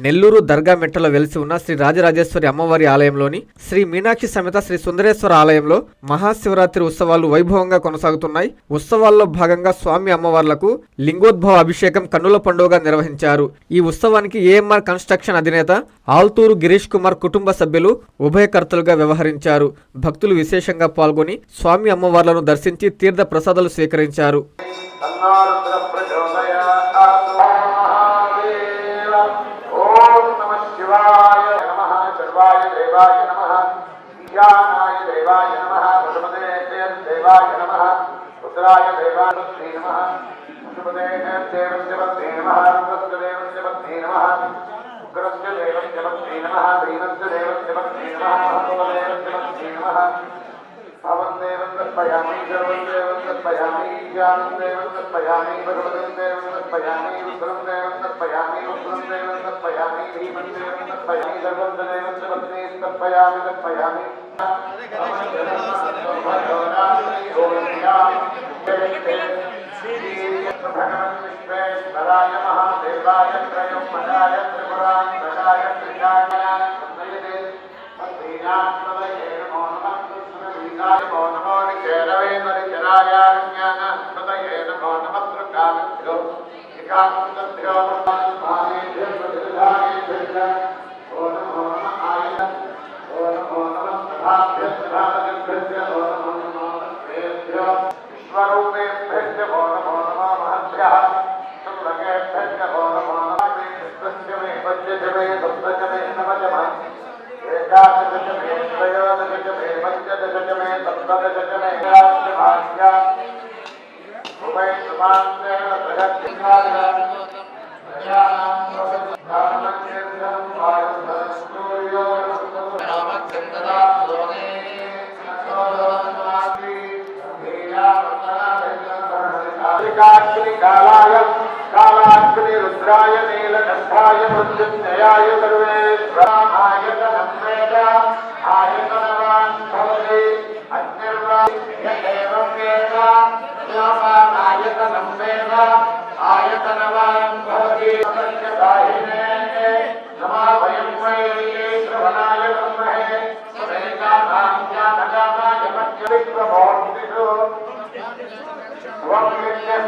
నెల్లూరు దర్గా మెట్టలో వెలిసి ఉన్న శ్రీ రాజరాజేశ్వరి అమ్మవారి ఆలయంలోని శ్రీ మీనాక్షి సమేత శ్రీ సుందరేశ్వర ఆలయంలో మహాశివరాత్రి ఉత్సవాలు వైభవంగా కొనసాగుతున్నాయి. ఉత్సవాల్లో భాగంగా స్వామి అమ్మవార్లకు లింగోద్భవ అభిషేకం కన్నుల పండుగగా నిర్వహించారు. ఈ ఉత్సవానికి ఏఎంఆర్ కన్స్ట్రక్షన్ అధినేత ఆల్తూరు గిరీష్ కుమార్ కుటుంబ సభ్యులు ఉభయకర్తలుగా వ్యవహరించారు. భక్తులు విశేషంగా పాల్గొని స్వామి అమ్మవార్లను దర్శించి తీర్థ ప్రసాదాలు స్వీకరించారు. सर्वाय देवाय नमः ईशानाय देवाय नमः पशुपते देवाय नमः रुद्राय देवाय नमः पशुपते देवस्य पत्नी नमः रुद्रस्य देवस्य पत्नी नमः उग्रस्य देवस्य पत्नी नमः भीमस्य देवस्य पत्नी नमः महत्वदेवस्य पत्नी नमः भवन् देवं तत्पयामि सर्वं देवं तत्पयामि ईशानं देवं तत्पयामि पशुपतिं देवं तत्पयामि रुद्रं देवं तत्पयामि उग्रं देवं तत्पयामि भीमं देवं तत्पयामि सर्वं देवं पत्नी तत्पयामि तत्पयामि भगवन् विश्वेश्वराय महादेवाय त्रयम्बकाय त्रिपुरान्तकाय त्रिकालाय नमो नमो निकेतवे नरिचराय ज्ञानस्पतये नमो नमः त्रिकालभ्यो एकादशभ्यो महादेभ्यो प्रतिधानेभ्यो ओ नमो नमः आय ओ नमो नमः प्रभाभ्यो प्रभावभ्यो ओ नमो नमः देभ्यो विश्वरूपेभ्यो ओ नमो नमः महभ्यः शुक्लकेभ्यो ओ नमो नमः विश्वस्य वज्रजमे सप्तजमे नवजमे एकादशजमे त्रयोदशजमे पञ्चदशजमे सप्तदशजमे भाग्या उभय समान्ते प्रगतिकाल कालाय कालाग्नि रुद्राय नीलकण्ठाय मृत्युञ्जयाय सर्वेश्वराय तन्मेद आयतनवान् भवति अग्निर्वाय एवं वेद आयतनं वेद आयतनवान् भवति सत्यदाहिने नमः वयं वै श्रवणाय ब्रह्मणे सुरेकानां ज्ञानकामाय मध्यविश्वमूर्तिषु अनेक विशेष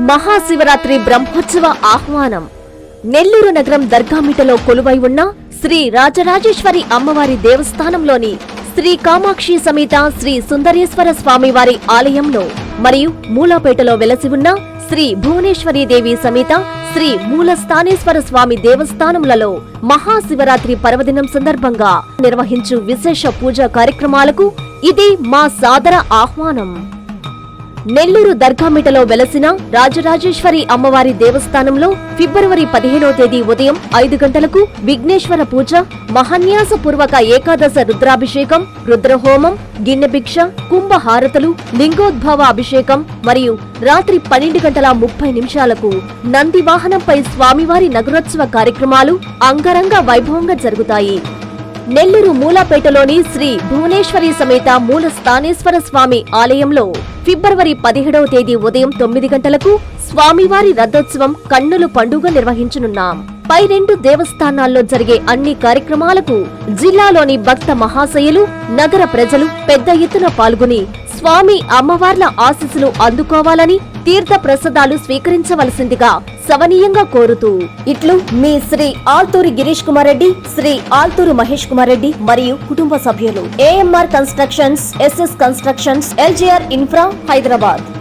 మహాశివరాత్రి బ్రహ్మోత్సవ ఆహ్వానం. నెల్లూరు నగరం దర్గామిటలో కొలువై ఉన్న శ్రీ రాజరాజేశ్వరి అమ్మవారి దేవస్థానంలోని శ్రీ కామాక్షి సమేత శ్రీ సుందరేశ్వర స్వామివారి ఆలయంలో మరియు మూలపేటలో వెలసి ఉన్న శ్రీ భువనేశ్వరీదేవి సమేత శ్రీ మూలస్థానేశ్వర స్వామి దేవస్థానములలో మహాశివరాత్రి పర్వదినం సందర్భంగా నిర్వహించు విశేష పూజా కార్యక్రమాలకు ఇది మా సాదర ఆహ్వానం. నెల్లూరు దర్గామిటలో వెలసిన రాజరాజేశ్వరి అమ్మవారి దేవస్థానంలో ఫిబ్రవరి 15వ తేదీ ఉదయం 5 గంటలకు విఘ్నేశ్వర పూజ, మహాన్యాసపూర్వక ఏకాదశ రుద్రాభిషేకం, రుద్రహోమం, గిన్నెభిక్ష, కుంభహారతులు, లింగోద్భవ అభిషేకం మరియు రాత్రి 12:30 నంది వాహనంపై స్వామివారి నగరోత్సవ కార్యక్రమాలు అంగరంగ వైభవంగా జరుగుతాయి. నెల్లూరు మూలాపేటలోని శ్రీ భువనేశ్వరి సమేత మూల స్థానేశ్వర స్వామి ఆలయంలో ఫిబ్రవరి 17వ తేదీ ఉదయం 9 గంటలకు స్వామివారి రథోత్సవం కన్నుల పండుగ నిర్వహించనున్నాం. పై 2 దేవస్థానాల్లో జరిగే అన్ని కార్యక్రమాలకు జిల్లాలోని భక్త మహాశయులు, నగర ప్రజలు పెద్ద ఎత్తున పాల్గొని స్వామి అమ్మవార్ల ఆశీస్సులు అందుకోవాలని, తీర్థ ప్రసాదాలు స్వీకరించవలసిందిగా సవనీయంగా కోరుతూ ఇట్లు మీ శ్రీ ఆల్తూరి గిరీష్ కుమార్ రెడ్డి, శ్రీ ఆల్తూరు మహేష్ కుమార్ రెడ్డి మరియు కుటుంబ సభ్యులు. AMR constructions, SS constructions, LGR infra, Hyderabad.